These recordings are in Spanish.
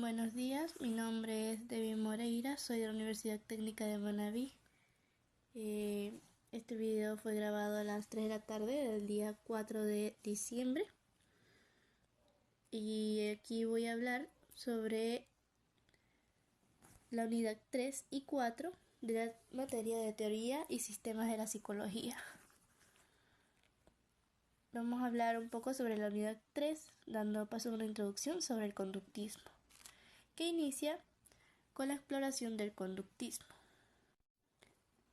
Buenos días, mi nombre es Debbie Moreira, soy de la Universidad Técnica de Manabí. Este video fue grabado a las 3 de la tarde del día 4 de diciembre y aquí voy a hablar sobre la unidad 3 y 4 de la materia de teoría y sistemas de la psicología. Vamos a hablar un poco sobre la unidad 3, dando paso a una introducción sobre el conductismo, que inicia con la exploración del conductismo,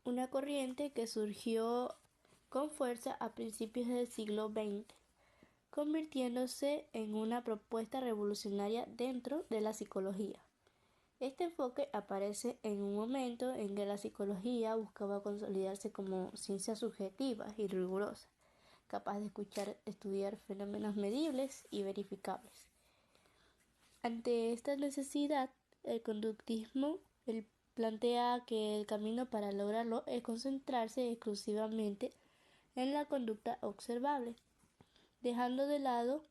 una corriente que surgió con fuerza a principios del siglo XX, convirtiéndose en una propuesta revolucionaria dentro de la psicología. Este enfoque aparece en un momento en que la psicología buscaba consolidarse como ciencia subjetiva y rigurosa, capaz de estudiar fenómenos medibles y verificables. Ante esta necesidad, el conductismo plantea que el camino para lograrlo es concentrarse exclusivamente en la conducta observable, dejando de lado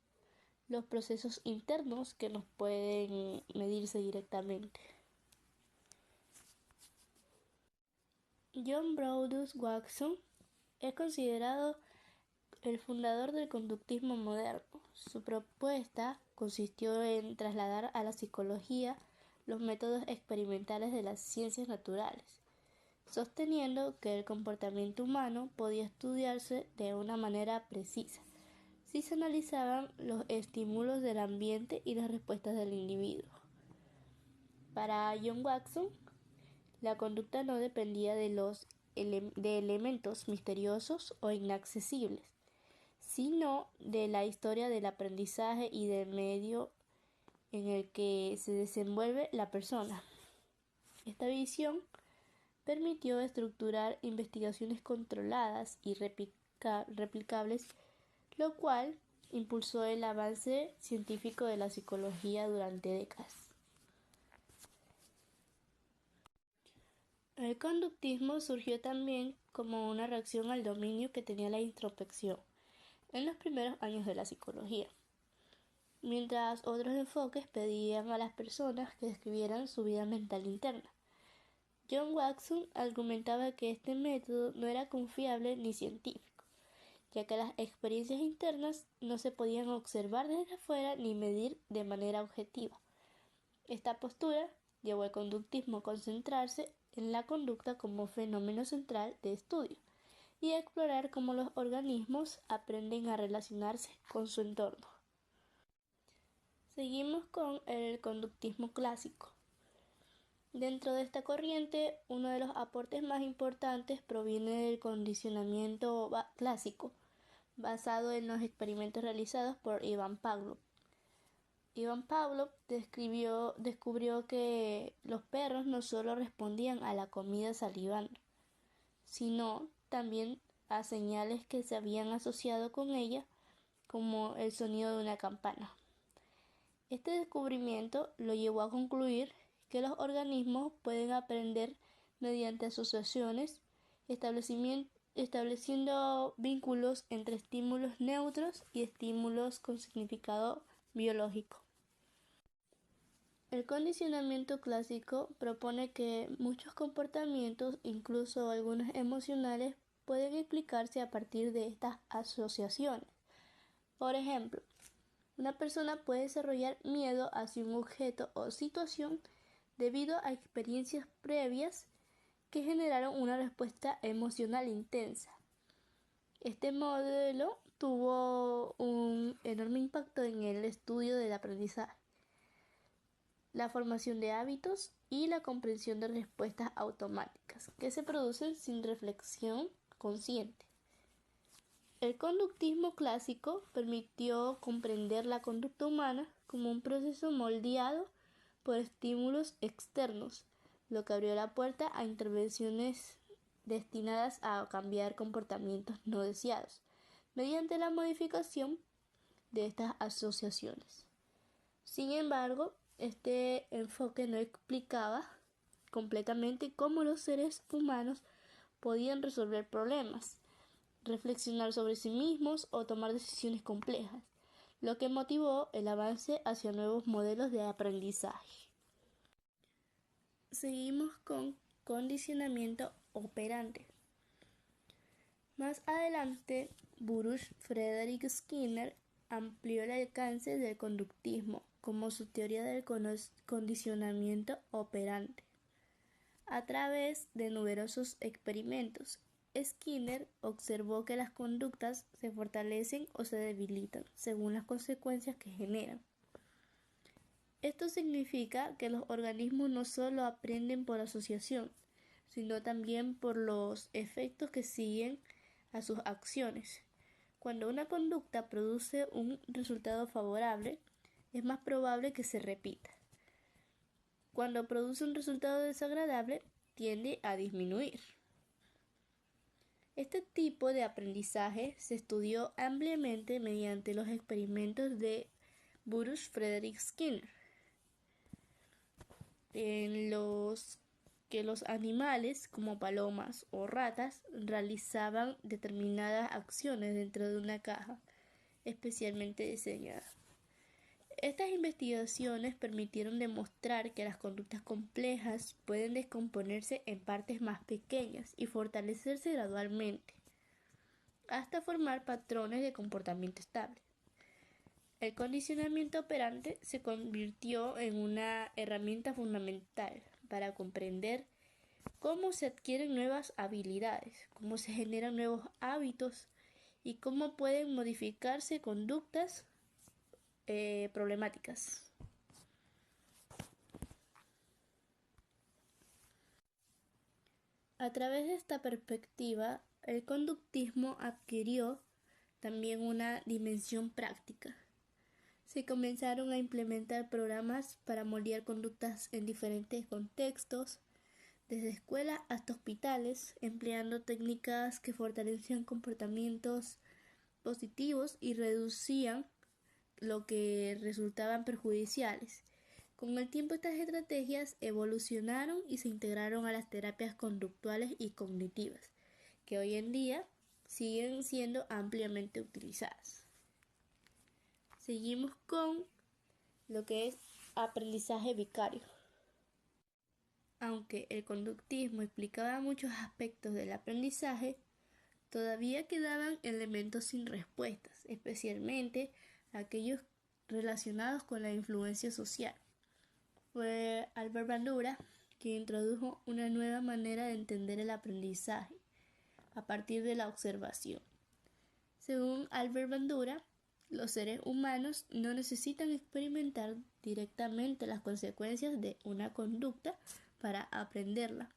los procesos internos que no pueden medirse directamente. John Brodus Watson es considerado el fundador del conductismo moderno. Su propuesta consistió en trasladar a la psicología los métodos experimentales de las ciencias naturales, sosteniendo que el comportamiento humano podía estudiarse de una manera precisa si se analizaban los estímulos del ambiente y las respuestas del individuo. Para John Watson, la conducta no dependía de elementos misteriosos o inaccesibles, sino de la historia del aprendizaje y del medio en el que se desenvuelve la persona. Esta visión permitió estructurar investigaciones controladas y replicables, lo cual impulsó el avance científico de la psicología durante décadas. El conductismo surgió también como una reacción al dominio que tenía la introspección en los primeros años de la psicología, mientras otros enfoques pedían a las personas que describieran su vida mental interna. John Watson argumentaba que este método no era confiable ni científico, ya que las experiencias internas no se podían observar desde afuera ni medir de manera objetiva. Esta postura llevó al conductismo a concentrarse en la conducta como fenómeno central de estudio y a explorar cómo los organismos aprenden a relacionarse con su entorno. Seguimos con el conductismo clásico. Dentro de esta corriente, uno de los aportes más importantes proviene del condicionamiento clásico, basado en los experimentos realizados por Ivan Pavlov. Ivan Pavlov descubrió que los perros no solo respondían a la comida salivando, sino también a señales que se habían asociado con ella, como el sonido de una campana. Este descubrimiento lo llevó a concluir que los organismos pueden aprender mediante asociaciones, estableciendo vínculos entre estímulos neutros y estímulos con significado biológico. El condicionamiento clásico propone que muchos comportamientos, incluso algunos emocionales, pueden explicarse a partir de estas asociaciones. Por ejemplo, una persona puede desarrollar miedo hacia un objeto o situación debido a experiencias previas que generaron una respuesta emocional intensa. Este modelo tuvo un enorme impacto en el estudio del aprendizaje, la formación de hábitos y la comprensión de respuestas automáticas que se producen sin reflexión consciente. El conductismo clásico permitió comprender la conducta humana como un proceso moldeado por estímulos externos, lo que abrió la puerta a intervenciones destinadas a cambiar comportamientos no deseados, mediante la modificación de estas asociaciones. Sin embargo, este enfoque no explicaba completamente cómo los seres humanos podían resolver problemas, reflexionar sobre sí mismos o tomar decisiones complejas. lo que motivó el avance hacia nuevos modelos de aprendizaje. Seguimos con condicionamiento operante. Más adelante, Baruch Frederick Skinner amplió el alcance del conductismo como su teoría del condicionamiento operante. A través de numerosos experimentos, Skinner observó que las conductas se fortalecen o se debilitan según las consecuencias que generan. Esto significa que los organismos no solo aprenden por asociación, sino también por los efectos que siguen a sus acciones. Cuando una conducta produce un resultado favorable, es más probable que se repita. Cuando produce un resultado desagradable, tiende a disminuir. Este tipo de aprendizaje se estudió ampliamente mediante los experimentos de Baruch Frederick Skinner, en los que los animales, como palomas o ratas, realizaban determinadas acciones dentro de una caja especialmente diseñada. Estas investigaciones permitieron demostrar que las conductas complejas pueden descomponerse en partes más pequeñas y fortalecerse gradualmente, hasta formar patrones de comportamiento estable. El condicionamiento operante se convirtió en una herramienta fundamental para comprender cómo se adquieren nuevas habilidades, cómo se generan nuevos hábitos y cómo pueden modificarse conductas problemáticas. A través de esta perspectiva, el conductismo adquirió también una dimensión práctica. Se comenzaron a implementar programas para moldear conductas en diferentes contextos, desde escuelas hasta hospitales, empleando técnicas que fortalecían comportamientos positivos y reducían lo que resultaban perjudiciales. Con el tiempo estas estrategias evolucionaron y se integraron a las terapias conductuales y cognitivas, que hoy en día siguen siendo ampliamente utilizadas. Seguimos con lo que es aprendizaje vicario. Aunque el conductismo explicaba muchos aspectos del aprendizaje, todavía quedaban elementos sin respuestas, especialmente aquellos relacionados con la influencia social. Fue Albert Bandura quien introdujo una nueva manera de entender el aprendizaje a partir de la observación. Según Albert Bandura, los seres humanos no necesitan experimentar directamente las consecuencias de una conducta para aprenderla.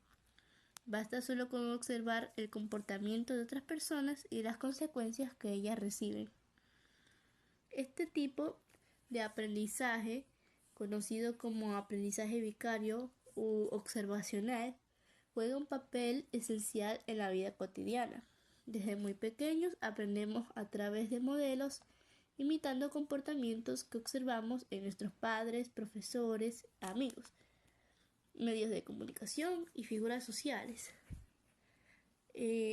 Basta solo con observar el comportamiento de otras personas y las consecuencias que ellas reciben. Este tipo de aprendizaje, conocido como aprendizaje vicario u observacional, juega un papel esencial en la vida cotidiana. Desde muy pequeños aprendemos a través de modelos, imitando comportamientos que observamos en nuestros padres, profesores, amigos, medios de comunicación y figuras sociales.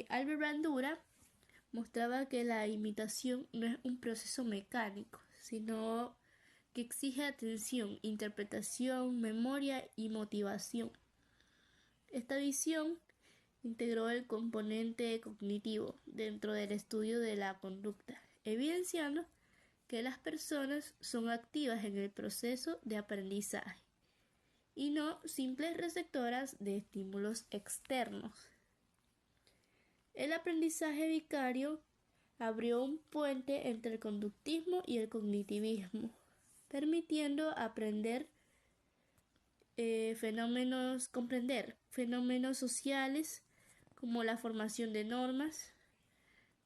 Albert Bandura mostraba que la imitación no es un proceso mecánico, sino que exige atención, interpretación, memoria y motivación. Esta visión integró el componente cognitivo dentro del estudio de la conducta, evidenciando que las personas son activas en el proceso de aprendizaje y no simples receptoras de estímulos externos. El aprendizaje vicario abrió un puente entre el conductismo y el cognitivismo, permitiendo comprender fenómenos sociales como la formación de normas,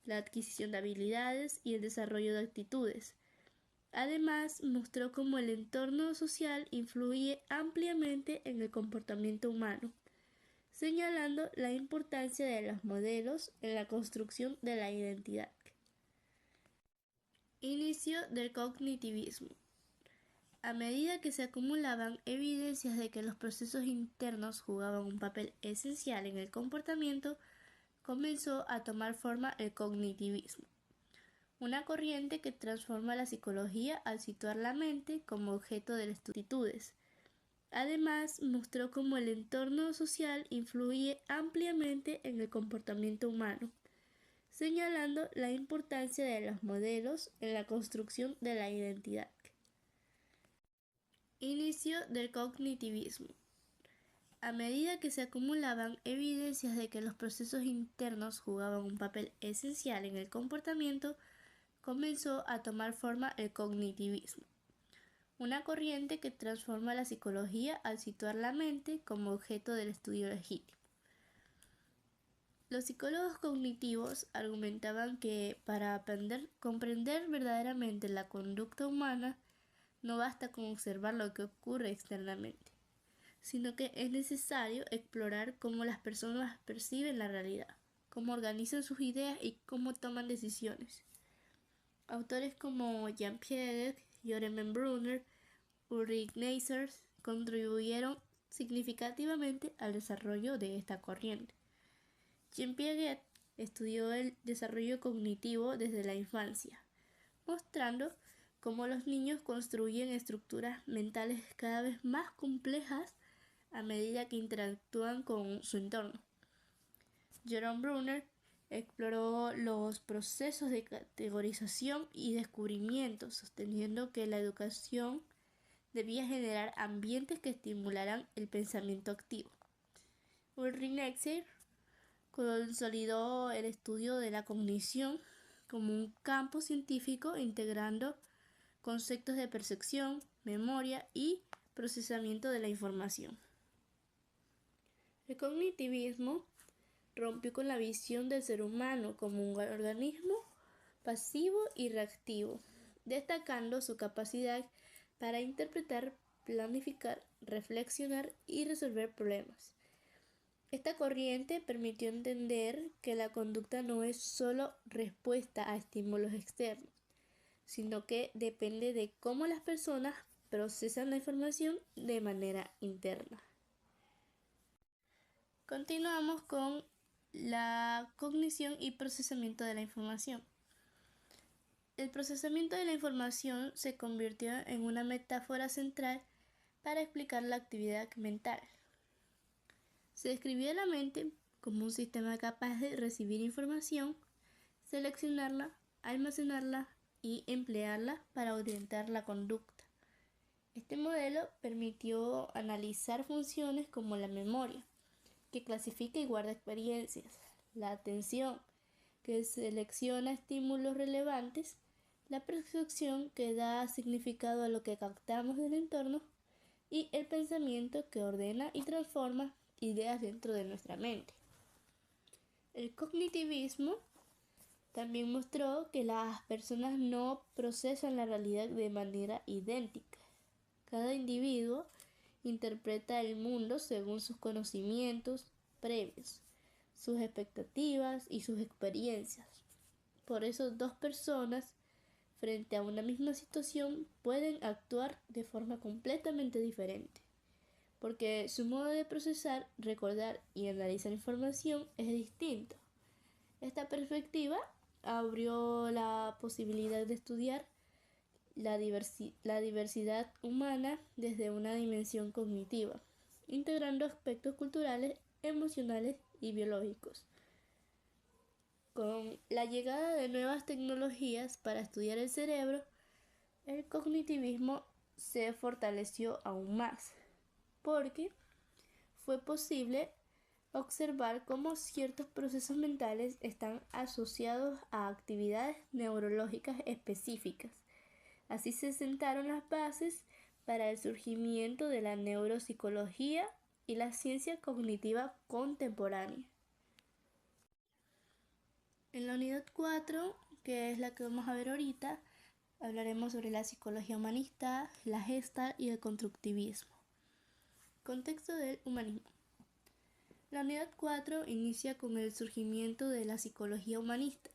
la adquisición de habilidades y el desarrollo de actitudes. Además, mostró cómo el entorno social influye ampliamente en el comportamiento humano, señalando la importancia de los modelos en la construcción de la identidad. Inicio del cognitivismo. A medida que se acumulaban evidencias de que los procesos internos jugaban un papel esencial en el comportamiento, comenzó a tomar forma el cognitivismo, una corriente que transforma la psicología al situar la mente como objeto de las actitudes. Además, mostró cómo el entorno social influye ampliamente en el comportamiento humano, señalando la importancia de los modelos en la construcción de la identidad. Inicio del cognitivismo. A medida que se acumulaban evidencias de que los procesos internos jugaban un papel esencial en el comportamiento, comenzó a tomar forma el cognitivismo, una corriente que transforma la psicología al situar la mente como objeto del estudio legítimo. Los psicólogos cognitivos argumentaban que para comprender verdaderamente la conducta humana no basta con observar lo que ocurre externamente, sino que es necesario explorar cómo las personas perciben la realidad, cómo organizan sus ideas y cómo toman decisiones. Autores como Jean Piaget, Jeremy Brunner, Ulrich Neisser contribuyeron significativamente al desarrollo de esta corriente. Jean Piaget estudió el desarrollo cognitivo desde la infancia, mostrando cómo los niños construyen estructuras mentales cada vez más complejas a medida que interactúan con su entorno. Jerome Brunner exploró los procesos de categorización y descubrimiento, sosteniendo que la educación debía generar ambientes que estimularan el pensamiento activo. Ulrich Neisser consolidó el estudio de la cognición como un campo científico integrando conceptos de percepción, memoria y procesamiento de la información. El cognitivismo rompió con la visión del ser humano como un organismo pasivo y reactivo, destacando su capacidad para interpretar, planificar, reflexionar y resolver problemas. Esta corriente permitió entender que la conducta no es solo respuesta a estímulos externos, sino que depende de cómo las personas procesan la información de manera interna. Continuamos con la cognición y procesamiento de la información. El procesamiento de la información se convirtió en una metáfora central para explicar la actividad mental. Se describió la mente como un sistema capaz de recibir información, seleccionarla, almacenarla y emplearla para orientar la conducta. Este modelo permitió analizar funciones como la memoria, que clasifica y guarda experiencias, la atención, que selecciona estímulos relevantes, la percepción, que da significado a lo que captamos del entorno, y el pensamiento, que ordena y transforma ideas dentro de nuestra mente. El cognitivismo también mostró que las personas no procesan la realidad de manera idéntica. Cada individuo interpreta el mundo según sus conocimientos previos, sus expectativas y sus experiencias. Por eso, dos personas frente a una misma situación pueden actuar de forma completamente diferente, porque su modo de procesar, recordar y analizar información es distinto. Esta perspectiva abrió la posibilidad de estudiar la diversidad humana desde una dimensión cognitiva, integrando aspectos culturales, emocionales y biológicos. Con la llegada de nuevas tecnologías para estudiar el cerebro, el cognitivismo se fortaleció aún más, porque fue posible observar cómo ciertos procesos mentales están asociados a actividades neurológicas específicas. Así se sentaron las bases para el surgimiento de la neuropsicología y la ciencia cognitiva contemporánea. En la unidad 4, que es la que vamos a ver ahorita, hablaremos sobre la psicología humanista, la Gestalt y el constructivismo. Contexto del humanismo. La unidad 4 inicia con el surgimiento de la psicología humanista,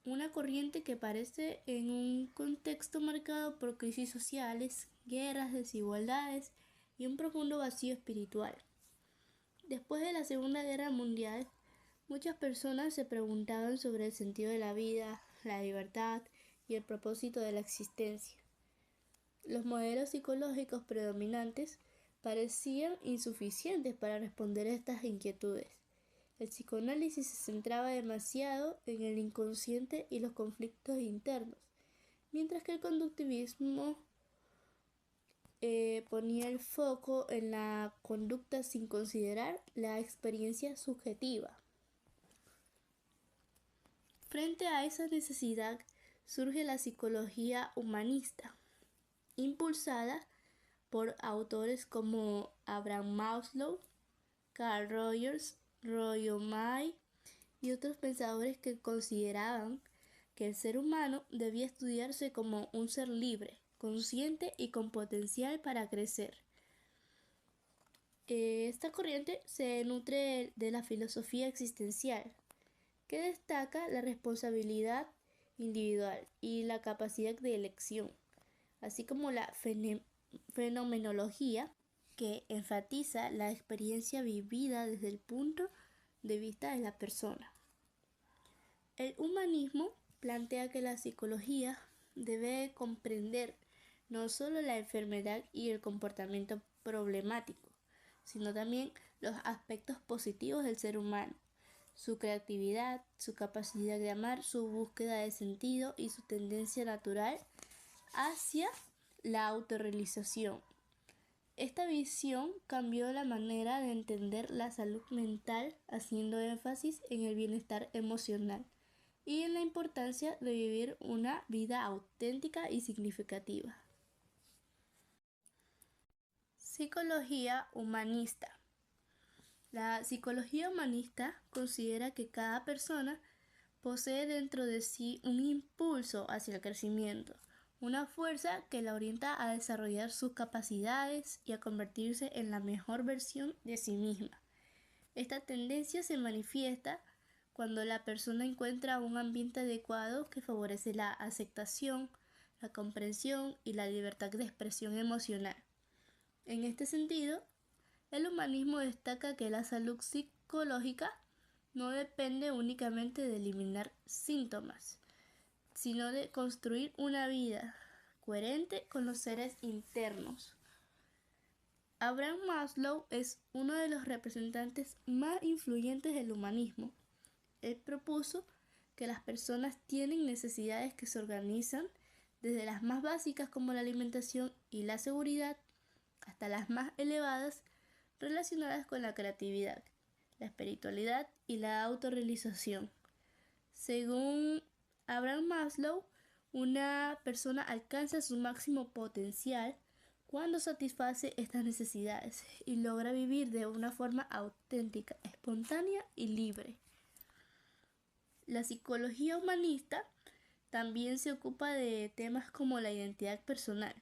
una corriente que aparece en un contexto marcado por crisis sociales, guerras, desigualdades y un profundo vacío espiritual. Después de la Segunda Guerra Mundial, muchas personas se preguntaban sobre el sentido de la vida, la libertad y el propósito de la existencia. Los modelos psicológicos predominantes parecían insuficientes para responder a estas inquietudes. El psicoanálisis se centraba demasiado en el inconsciente y los conflictos internos, mientras que el conductivismo ponía el foco en la conducta sin considerar la experiencia subjetiva. Frente a esa necesidad surge la psicología humanista, impulsada por autores como Abraham Maslow, Carl Rogers, Rollo May y otros pensadores que consideraban que el ser humano debía estudiarse como un ser libre, consciente y con potencial para crecer. Esta corriente se nutre de la filosofía existencial, que destaca la responsabilidad individual y la capacidad de elección, así como la fenomenología, que enfatiza la experiencia vivida desde el punto de vista de la persona. El humanismo plantea que la psicología debe comprender no solo la enfermedad y el comportamiento problemático, sino también los aspectos positivos del ser humano, su creatividad, su capacidad de amar, su búsqueda de sentido y su tendencia natural hacia la autorrealización. Esta visión cambió la manera de entender la salud mental, haciendo énfasis en el bienestar emocional y en la importancia de vivir una vida auténtica y significativa. Psicología humanista. La psicología humanista considera que cada persona posee dentro de sí un impulso hacia el crecimiento, una fuerza que la orienta a desarrollar sus capacidades y a convertirse en la mejor versión de sí misma. Esta tendencia se manifiesta cuando la persona encuentra un ambiente adecuado que favorece la aceptación, la comprensión y la libertad de expresión emocional. En este sentido, el humanismo destaca que la salud psicológica no depende únicamente de eliminar síntomas, sino de construir una vida coherente con los seres internos. Abraham Maslow es uno de los representantes más influyentes del humanismo. Él propuso que las personas tienen necesidades que se organizan desde las más básicas como la alimentación y la seguridad hasta las más elevadas relacionadas con la creatividad, la espiritualidad y la autorrealización. Según Abraham Maslow, una persona alcanza su máximo potencial cuando satisface estas necesidades y logra vivir de una forma auténtica, espontánea y libre. La psicología humanista también se ocupa de temas como la identidad personal,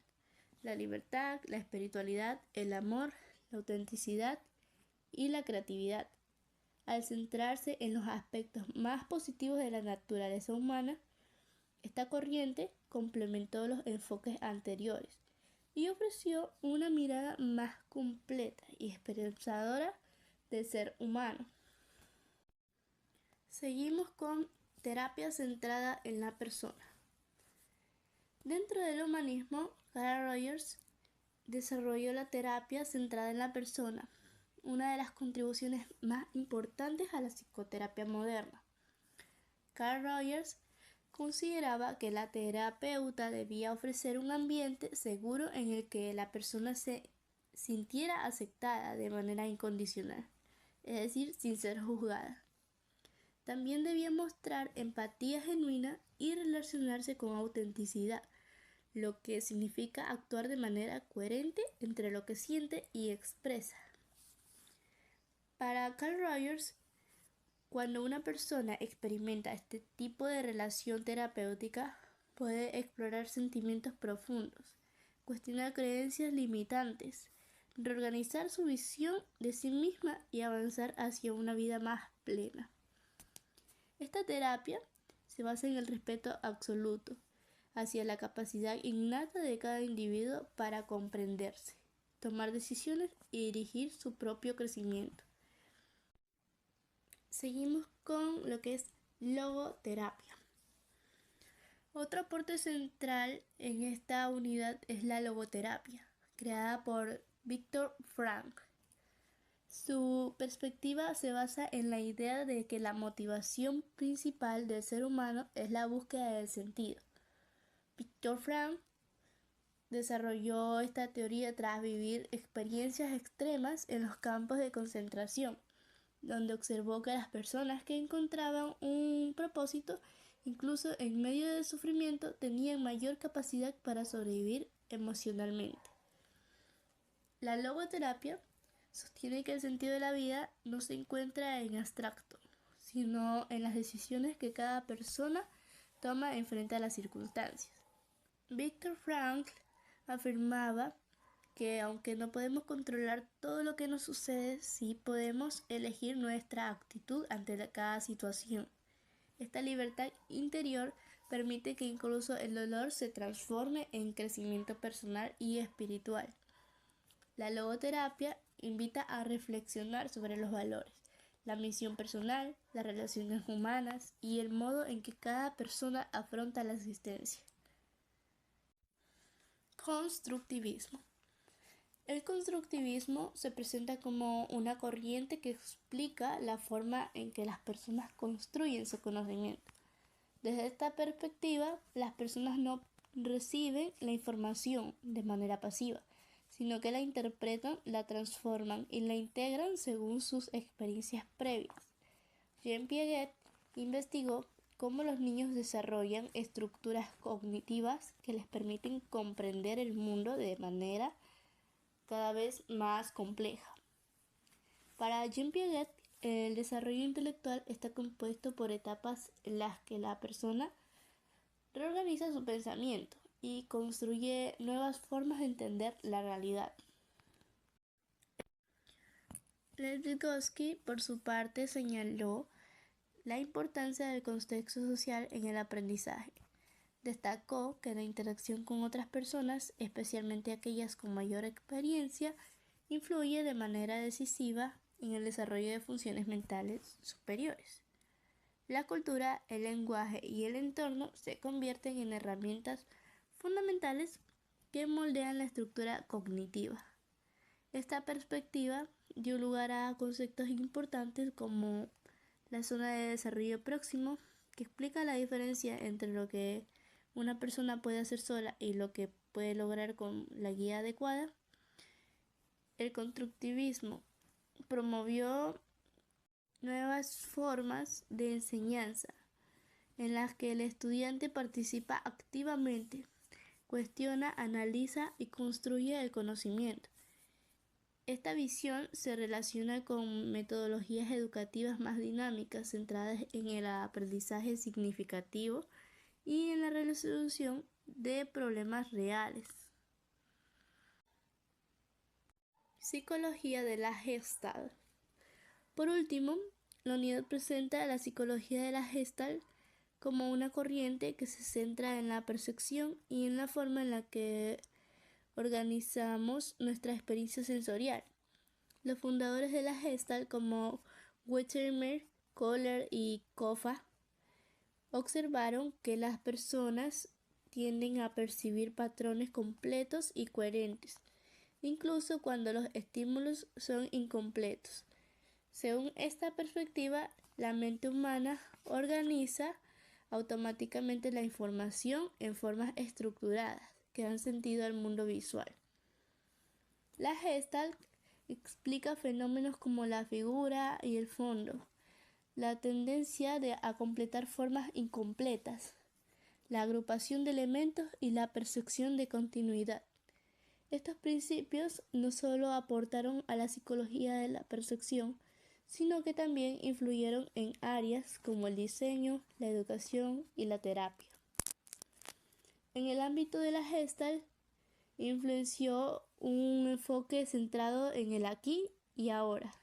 la libertad, la espiritualidad, el amor, la autenticidad y la creatividad. Al centrarse en los aspectos más positivos de la naturaleza humana, esta corriente complementó los enfoques anteriores y ofreció una mirada más completa y esperanzadora del ser humano. Seguimos con terapia centrada en la persona. Dentro del humanismo, Carl Rogers desarrolló la terapia centrada en la persona, una de las contribuciones más importantes a la psicoterapia moderna. Carl Rogers consideraba que la terapeuta debía ofrecer un ambiente seguro en el que la persona se sintiera aceptada de manera incondicional, es decir, sin ser juzgada. También debía mostrar empatía genuina y relacionarse con autenticidad, lo que significa actuar de manera coherente entre lo que siente y expresa. Para Carl Rogers, cuando una persona experimenta este tipo de relación terapéutica, puede explorar sentimientos profundos, cuestionar creencias limitantes, reorganizar su visión de sí misma y avanzar hacia una vida más plena. Esta terapia se basa en el respeto absoluto hacia la capacidad innata de cada individuo para comprenderse, tomar decisiones y dirigir su propio crecimiento. Seguimos con lo que es logoterapia. Otro aporte central en esta unidad es la logoterapia, creada por Viktor Frankl. Su perspectiva se basa en la idea de que la motivación principal del ser humano es la búsqueda del sentido. Viktor Frankl desarrolló esta teoría tras vivir experiencias extremas en los campos de concentración, donde observó que las personas que encontraban un propósito, incluso en medio del sufrimiento, tenían mayor capacidad para sobrevivir emocionalmente. La logoterapia sostiene que el sentido de la vida no se encuentra en abstracto, sino en las decisiones que cada persona toma en frente a las circunstancias. Viktor Frankl afirmaba que aunque no podemos controlar todo lo que nos sucede, sí podemos elegir nuestra actitud ante cada situación. Esta libertad interior permite que incluso el dolor se transforme en crecimiento personal y espiritual. La logoterapia invita a reflexionar sobre los valores, la misión personal, las relaciones humanas y el modo en que cada persona afronta la existencia. Constructivismo. El constructivismo se presenta como una corriente que explica la forma en que las personas construyen su conocimiento. Desde esta perspectiva, las personas no reciben la información de manera pasiva, sino que la interpretan, la transforman y la integran según sus experiencias previas. Jean Piaget investigó cómo los niños desarrollan estructuras cognitivas que les permiten comprender el mundo de manera cada vez más compleja. Para Jean Piaget, el desarrollo intelectual está compuesto por etapas en las que la persona reorganiza su pensamiento y construye nuevas formas de entender la realidad. Lev Vygotsky, por su parte, señaló la importancia del contexto social en el aprendizaje. Destacó que la interacción con otras personas, especialmente aquellas con mayor experiencia, influye de manera decisiva en el desarrollo de funciones mentales superiores. La cultura, el lenguaje y el entorno se convierten en herramientas fundamentales que moldean la estructura cognitiva. Esta perspectiva dio lugar a conceptos importantes como la zona de desarrollo próximo, que explica la diferencia entre lo que una persona puede hacer sola y lo que puede lograr con la guía adecuada. El constructivismo promovió nuevas formas de enseñanza en las que el estudiante participa activamente, cuestiona, analiza y construye el conocimiento. Esta visión se relaciona con metodologías educativas más dinámicas centradas en el aprendizaje significativo y en la resolución de problemas reales. Psicología de la Gestalt. Por último, la unidad presenta la psicología de la Gestalt como una corriente que se centra en la percepción y en la forma en la que organizamos nuestra experiencia sensorial. Los fundadores de la Gestalt, como Wertheimer, Kohler y Koffa, observaron que las personas tienden a percibir patrones completos y coherentes, incluso cuando los estímulos son incompletos. Según esta perspectiva, la mente humana organiza automáticamente la información en formas estructuradas que dan sentido al mundo visual. La Gestalt explica fenómenos como la figura y el fondo, la tendencia a completar formas incompletas, la agrupación de elementos y la percepción de continuidad. Estos principios no solo aportaron a la psicología de la percepción, sino que también influyeron en áreas como el diseño, la educación y la terapia. En el ámbito de la Gestalt, influenció un enfoque centrado en el aquí y ahora,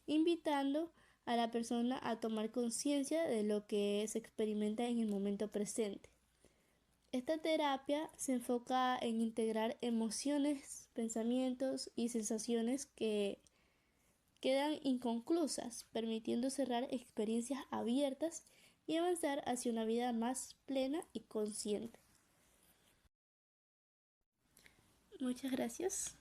invitando a la persona a tomar conciencia de lo que se experimenta en el momento presente. Esta terapia se enfoca en integrar emociones, pensamientos y sensaciones que quedan inconclusas, permitiendo cerrar experiencias abiertas y avanzar hacia una vida más plena y consciente. Muchas gracias.